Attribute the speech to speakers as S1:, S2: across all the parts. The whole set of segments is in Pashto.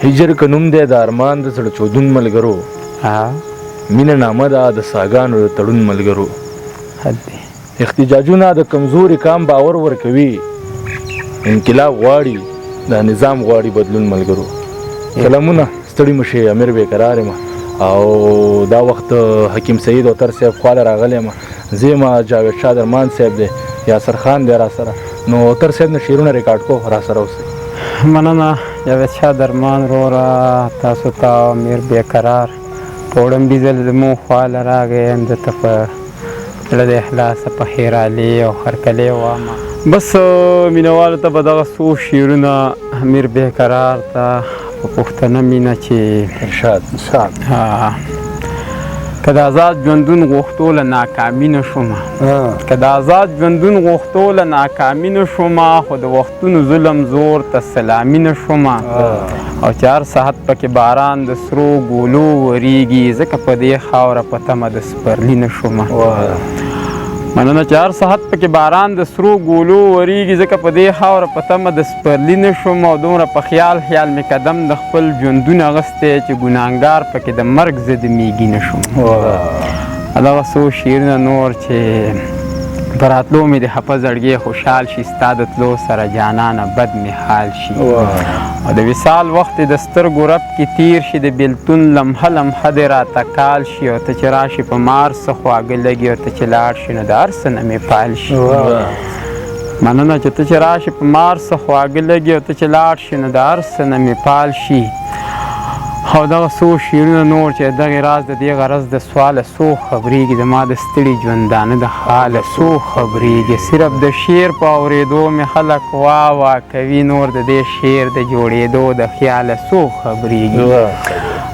S1: هجر که نوم دی د ارمان د زړه چودون ملګرو، مینه نامه ده د ساګانو د تړون ملګرو. احتجاجونه د کمزوري کام باور ورکوي، انقلاب غواړي د نظام غواړي بدلون ملګرو. سلامونه، ستړي مشي، امیر بیقرار یم او دا وخت حکیم سعید او تر صاحب خواله راغلی یم. زه یم جاوید شاه درمان صاحب دی، یاسر خان دی را سره. نو تر صاحب نه شعرونه ریکارډ کو را سره اوسئ.
S2: مننه جاوید شاه درمان وروره، تاسو ته امیر بیقرار په وړاندې ځل زموږ خواله راغی یم. دته په زړه د اخلاصه په هیرالي او هرکلی وامه. بس مینهوالو ته به دغه څو شعرونه امیر بیقرار ته په پښتنه مینه چې
S1: ارشاد
S2: که د آزاد ژوندون غوښتو له ناکامي نه شومه، که د آزاد ژوندون غوښتو له ناکامي نه شومه، خو د وختونو ظلم زور ته سلامي نه شومه. او چې هر ساعت پکې باران د سرو ګولو وریږي، ځکه په دې خاوره په تمه د سپرلي نه شومه. مننه چې هر ساعت پکې باران د سرو ګولو وریږي، ځکه په دې خاوره په تمه د سپرلي نه شوم. او دومره په خیال مې قدم د خپل ژوندون اغستی چې ګناهګار پکې د مرګ ضد میږي نه شوم. دغه څو شعرونه نور چې په راتلو مې د حفظ زړګی خوشحال شي، ستا د تلو سره جانانه بد مې حال شي. او د وصال وخت د سترګو رپ کې تیر شي، د بېلتون لمحه لمحه دې راته کال شي. او ته چې راشي په مار څه خواږه لګي، او ته چې لاړ شي نو د هر څه نه مې پال شي. مننه چې ته چې راشي په مار څه خواږه لګي، او ته چې لاړ شي نو د هر څه نه مې پال شي. او دغه څو شعرونه نور چې دغې راز د دې غرض د سواله څو خبرېږي، زما د ستړي ژوندانه د حاله څو خبرېږي. صرف د شعر په اورېدو مې خلک وا وا کوي، نور د دې شعر د جوړېدو د خیاله څو خبرېږي.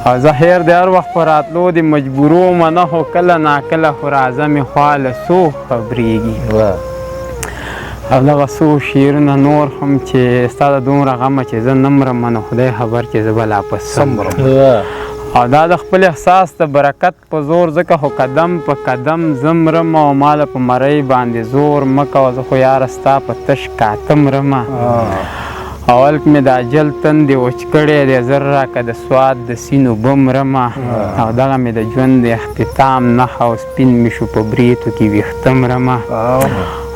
S2: او زه هیر د هر وخت په راتلو د مجبورو منه، خو کله ناکله خو راځه مې خواله څو خبرېږي. او دغه څو شعرونه نور هم چې ستا د دومره غمه چې زه نه مرم، نو خدای خبر چې زه به لا پسه مرم. او دا د خپل احساس د برکت په زور، ځکه خو قدم په قدم زه مرم. او ما له په مرۍ باندې زور مه کوه، زه خو یاره ستا په تش کاته مرمه. اول کې مې د اجل تندې وچ کړی دی، زر راکه د سواد د سینو به مرمه. او دغه مې د ژوند د اختتام نښه او سپین مې شو په بریتو کې ویښته مرمه.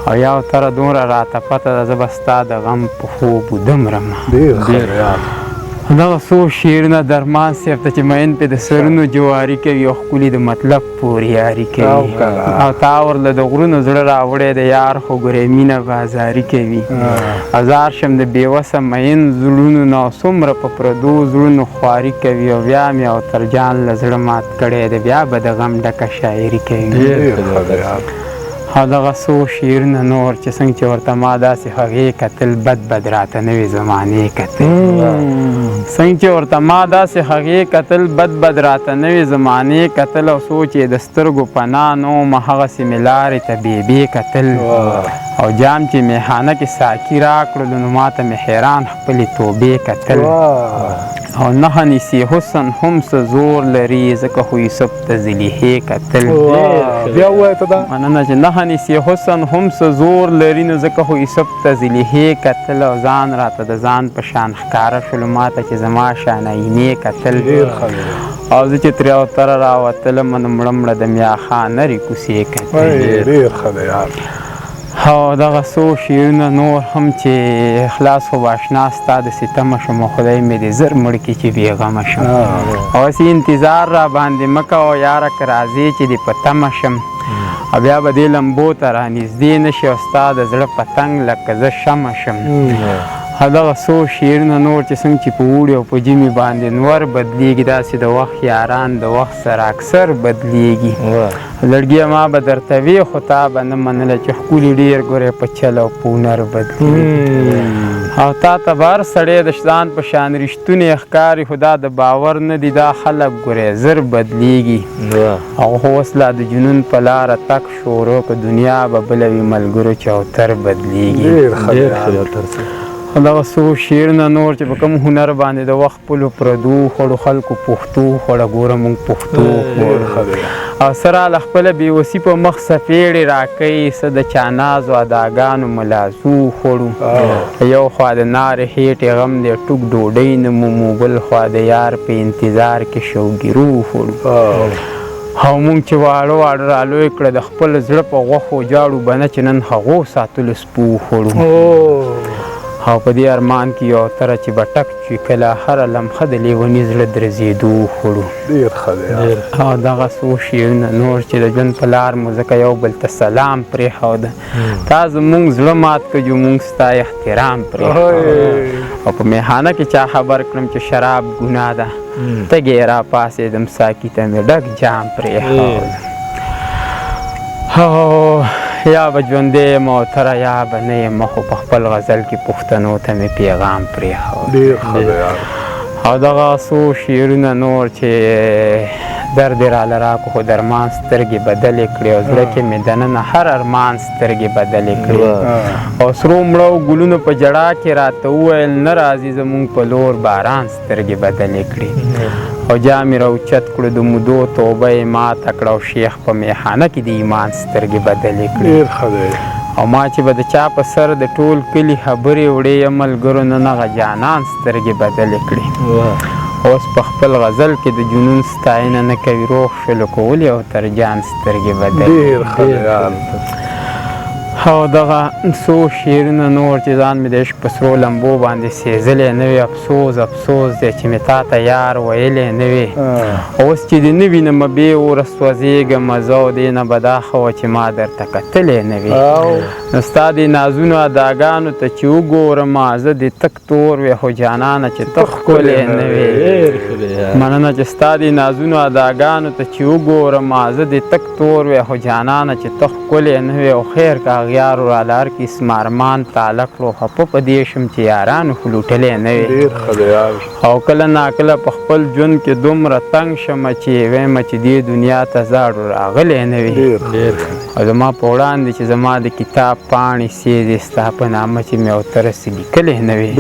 S2: او یو تره دومره راته پته ده، زه به ستا د غم په خوب وده مرمه. دغه څو شعرونه درمان صاحب ته چې مین پې د سرونو جواري کوي، او ښکلي د مطلب پورې یاري کوي. او تا ورله د غرونو زړه راوړی د یار، خو ګورې مینه بازاري کوي. ازار شم د بېوسه مین زړونو نه، او څومره په پردو زړونو خواري کوي. او بیا مې او تر جان له زړه مات کړی دی، بیا به د غم ډکه شاعري کوي. او دغه څو شعرونه نور چې څنګه چې ورته ما داسې هغې کتل، بد بد راته نوې زمانې کتل. څنګه چې ورته ما داسې هغې کتل، بد بد راته نوې زمانې کتل. او سوچ یې د سترګو پناه نه وم، هغسې مې لارې ته بېبې کتل. او جام چې میخانه کې ساقي راکړلو، نو ما ته مې حیران خپلې توبې کتل. او نښه نیسي حسن هم څه زور لري، ځکه خو یوسف ته زلیخې کتل. مننه چې نښه نیسي حسن هم څه زور لري، نو ځکه خو یوسف ته زلیخې کتل. او ځان راته د ځان په شان ښکاره شولو، ما ته چې زما شان آینې کتل. او زه چې ترې اوتره راوتلم، نو مړه مړه د میاخانرې کوڅې کتل. او دغه څو شعرونه نور هم چې اخلاص خو اشنا ستا د ستمه شم، خدای مې دې زر مړ کړي چې بېغمه شم. او هسې انتظار را باندې مه کوه یاره، که راځې چې دې په تمه شم. او بیا به دې لمبو ته رانږدې نه شي، او ستا د زړه پتنګ لکه زه شمه شم. دغه څو شعرونه نور چې څنګه چې په اوړي او په ژمي باندې نور بدلیږي، داسې د وخت یاران د وخت سره اکثر بدلیږي. لړګیه ما به درته وي، خو تا به نه منله چې ښکلي ډېر ګورې په چل او په هنر بدلیږي. او تا ته به هر سړی د ځان په شان رښتونې ښکاري، خو دا د باور نه دي، دا خلک ګورې زر بدلیږي. او خو اوس لا د جنون په لاره تک شروع که دنیا به بله وي، ملګرو چې اوتر بدلیږي. دغه څو شعرونه نور چې په کوم هنر باندې د وخت پلو پردو خوړو خلکو پښتو خوړه ګوره مونږ پښتو خوړو او سره له خپله بېوسي په مخ څپېړې راکوي څه د چا نازو اداګانو ملازو خوړو یو خوا د نارې هېټې غم دی ټوک ډوډۍ نه مومو بل خوا د یار په انتظار کې شوګیرو خوړو او مونږ چې واړه واړه رالوی کړه د خپل زړه په غوښو جاړو بنه چې نن هغو ساتلو سپو خوړو او په دې ارمان کې یو تره چې به ټک چې کله هره لمحه د لیوني زړه درزېدو خوړو او دغه څو شعرونه نور چې د ژوند په لار مو ځکه یو بل ته سلام پرېښوده تا زموږ زړه مات کړو مونږ ستا احترام پرېښوده او په میخانه کې چا خبر کړم چې شراب ګناه ده تږی راپاڅېدم ساقي ته مې ډک جام پرېښوده یا به ژوندی یم او تره یا به نه یم خو په خپل غزل کې پښتنو ته مې پیغام پرېښود او دغه څو شعرونه نور چې درد یې راله راکړو خو درمان سترګې بدلې کړې او زړه کې مې دننه هر ارمان سترګې بدلې کړې او سرو مړو ګلونو په جړا کې راته وویل نه راځي زموږ په لور باران سترګې بدلې کړې او جامې راوچت کړو د مودو توبه یې ماته کړه او شیخ په میخانه کې د ایمان سترګې بدلې کړې او ما چې به د چا په سر د ټول کلي خبرې وړې یم ملګرو نن هغه جانان سترګې بدلې کړې اوس په خپل غزل کې د جنون ستاینه نه کوي روغ شلو کولې او تر جان سترګې بدلې او دغه څو شعرونه نور چې ځان مې د عشق په سرو لمبو باندې سېزلی نه وي افسوس افسوس دی چې مې تا ته یار ویلی نه وي اوس چې دې نه وینمه بې اوره سوځېږم زه او دې نه به دا ښه وه چې ما درته کتلی نه وي نو ستا دې نازونو اداګانو ته چې وګورم زه دې تک تور وې خو جانانه چې ته ښکلی نه وې مننه چې ستا دې نازونو اداګانو ته چې وګورم زه دې تک تور وې خو جانانه چې ته ښکلی نه وې او خیر که یارو رالار کې اسمارمان تعلق کړو خپه په دې شم چې یارانو خو لوټلی نه وي او کله ناکله په خپل ژوند کې دومره تنګ شمه چې ویمه چې دې دنیا ته زاړو راغلی نه وي او زما په وړاندې چې زما د کتاب پاڼې سېزې ستا په نامه چې مې او ته رسې لیکلی نه وي